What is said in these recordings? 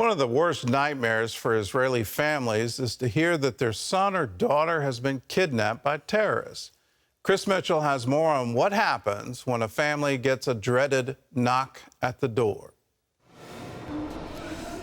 One of the worst nightmares for Israeli families is to hear that their son or daughter has been kidnapped by terrorists. Chris Mitchell has more on what happens when a family gets a dreaded knock at the door.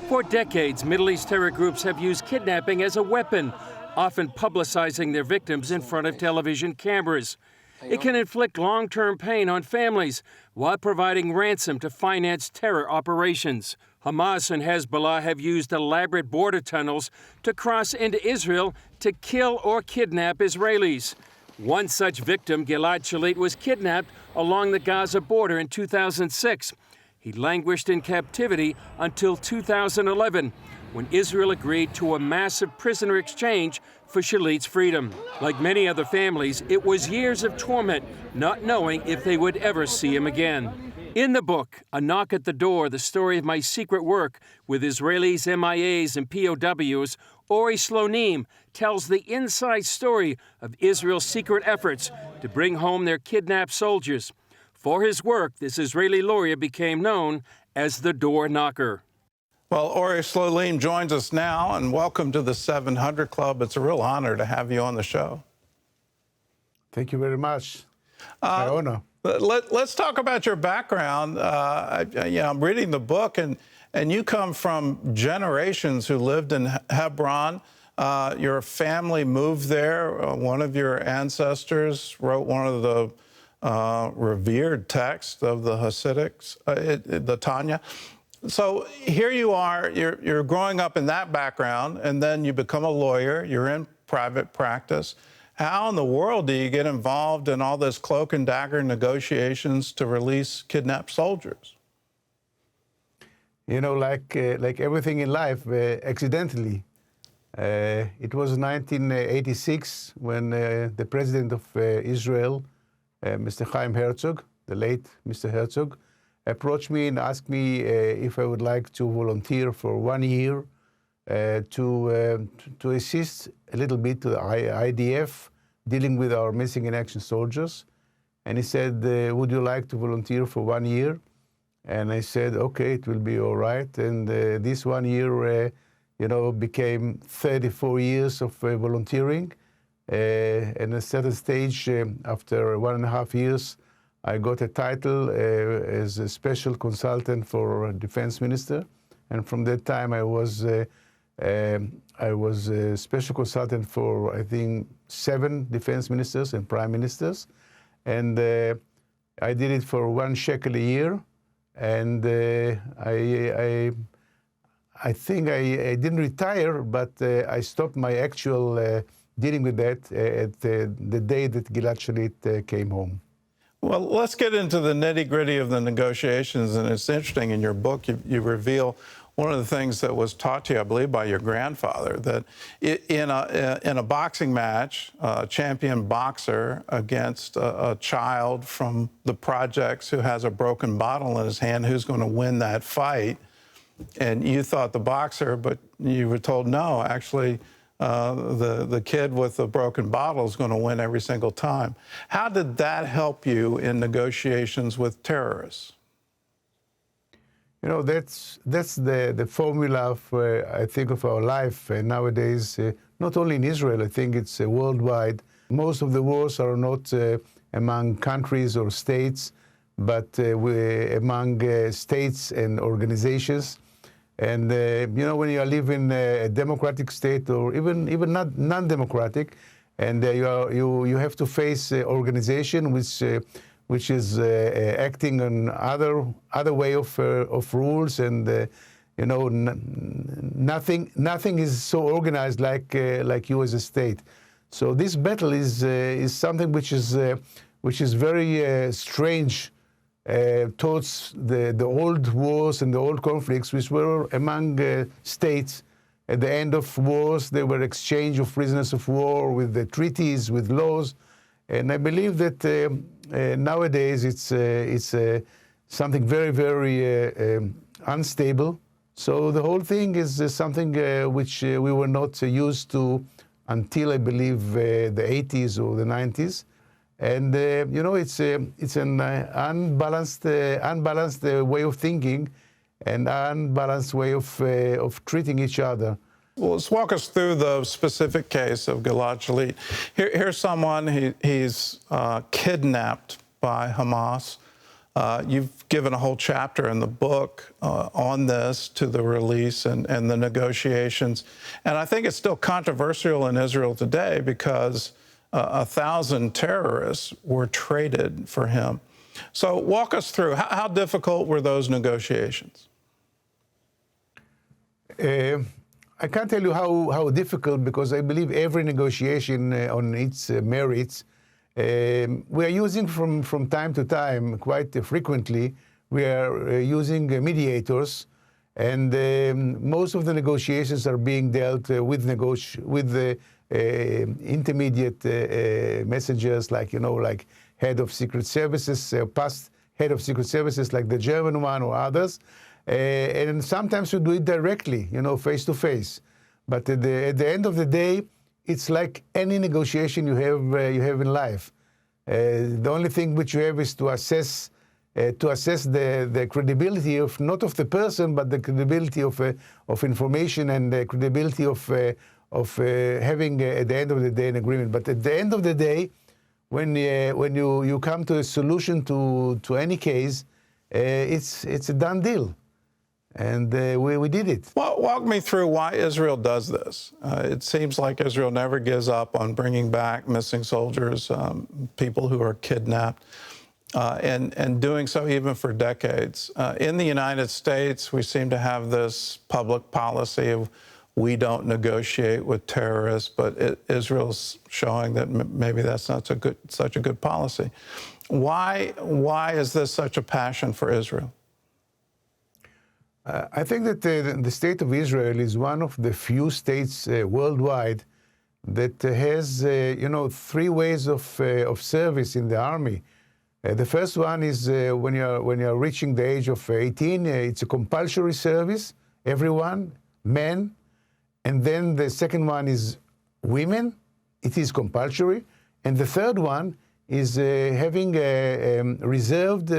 For decades, Middle East terror groups have used kidnapping as a weapon, often publicizing their victims in front of television cameras. It can inflict long-term pain on families while providing ransom to finance terror operations. Hamas and Hezbollah have used elaborate border tunnels to cross into Israel to kill or kidnap Israelis. One such victim, Gilad Shalit, was kidnapped along the Gaza border in 2006. He languished in captivity until 2011, when Israel agreed to a massive prisoner exchange for Shalit's freedom. Like many other families, it was years of torment, not knowing if they would ever see him again. In the book, A Knock at the Door, the story of my secret work with Israelis, MIAs, and POWs, Ori Slonim tells the inside story of Israel's secret efforts to bring home their kidnapped soldiers. For his work, this Israeli lawyer became known as the door knocker. Well, Ori Slonim joins us now, and welcome to the 700 Club. It's a real honor to have you on the show. Thank you very much. My honor. Let's talk about your background. I'm reading the book, and you come from generations who lived in Hebron. Your family moved there. One of your ancestors wrote one of the revered texts of the Hasidics, the Tanya. So here you are, you're growing up in that background, and then you become a lawyer, you're in private practice. How in the world do you get involved in all this cloak and dagger negotiations to release kidnapped soldiers? You know, like everything in life, accidentally. It was 1986 when the president of Israel, Mr. Chaim Herzog, the late Mr. Herzog, approached me and asked me if I would like to volunteer for 1 year to assist a little bit to the IDF dealing with our missing in action soldiers. And he said, would you like to volunteer for 1 year? And I said, okay, it will be all right. And this 1 year, became 34 years of volunteering. And at a certain stage, after 1.5 years, I got a title as a special consultant for defense minister. And from that time, I was a special consultant for, I think, 7 defense ministers and prime ministers. And I did it for 1 shekel a year. And I think I didn't retire, but I stopped my actual dealing with that at the day that Gilad Shalit came home. Well, let's get into the nitty-gritty of the negotiations, and it's interesting in your book you reveal one of the things that was taught to you, I believe, by your grandfather, that in a boxing match, a champion boxer against a child from the projects who has a broken bottle in his hand, who's going to win that fight? And you thought the boxer, but you were told, no, actually, the kid with the broken bottle is going to win every single time. How did that help you in negotiations with terrorists? You know, that's the formula for, I think, of our life nowadays, not only in Israel, I think it's worldwide. Most of the wars are not among countries or states, but among states and organizations. And, when you live in a democratic state or even not non-democratic, and you have to face an organization which is acting on other way of rules, and nothing is so organized like you as a state. So this battle is something which is very strange towards the old wars and the old conflicts which were among states. At the end of wars, there were exchange of prisoners of war with the treaties, with laws. And I believe that nowadays it's something very, very unstable. So the whole thing is something which we were not used to until, I believe, the 80s or the 90s. And, it's an unbalanced way of thinking. and unbalanced way of treating each other. Well, let's walk us through the specific case of Gilad Shalit. Here's someone, he's kidnapped by Hamas. You've given a whole chapter in the book on this, to the release and the negotiations. And I think it's still controversial in Israel today because 1,000 terrorists were traded for him. So walk us through, how difficult were those negotiations? I can't tell you how difficult, because I believe every negotiation on its merits, we are using from time to time, quite frequently, we are using mediators, and most of the negotiations are being dealt with the intermediate messengers, like, like head of secret services, past head of secret services, like the German one or others. And sometimes we do it directly, face to face. But at the end of the day, it's like any negotiation you have in life. The only thing which you have is to assess the credibility of, not of the person, but the credibility of information, and the credibility of having at the end of the day an agreement. But at the end of the day, when you come to a solution to any case, it's a done deal. And we did it. Well, walk me through why Israel does this. It seems like Israel never gives up on bringing back missing soldiers, people who are kidnapped, and doing so even for decades. In the United States, we seem to have this public policy of we don't negotiate with terrorists, but Israel's showing that maybe that's not such a good policy. Why is this such a passion for Israel? I think that the state of Israel is one of the few states worldwide that has, three ways of service in the army. The first one is when you're reaching the age of 18, it's a compulsory service, everyone, men. And then the second one is women, it is compulsory. And the third one is having a reserved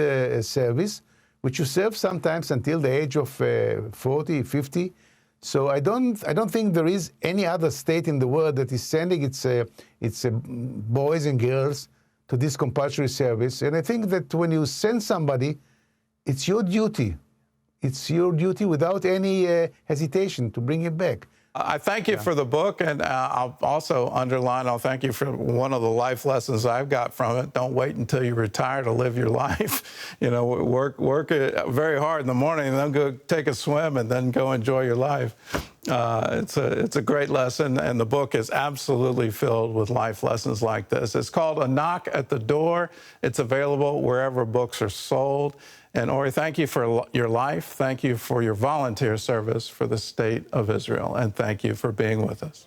service, which you serve sometimes until the age of 40, 50. So I don't think there is any other state in the world that is sending its boys and girls to this compulsory service. And I think that when you send somebody, it's your duty. It's your duty without any hesitation to bring him back. I thank you for the book, and I'll also underline, I'll thank you for one of the life lessons I've got from it. Don't wait until you retire to live your life. Work very hard in the morning, and then go take a swim, and then go enjoy your life. It's a great lesson, and the book is absolutely filled with life lessons like this. It's called A Knock at the Door. It's available wherever books are sold. And Ori, thank you for your life. Thank you for your volunteer service for the state of Israel. And thank you for being with us.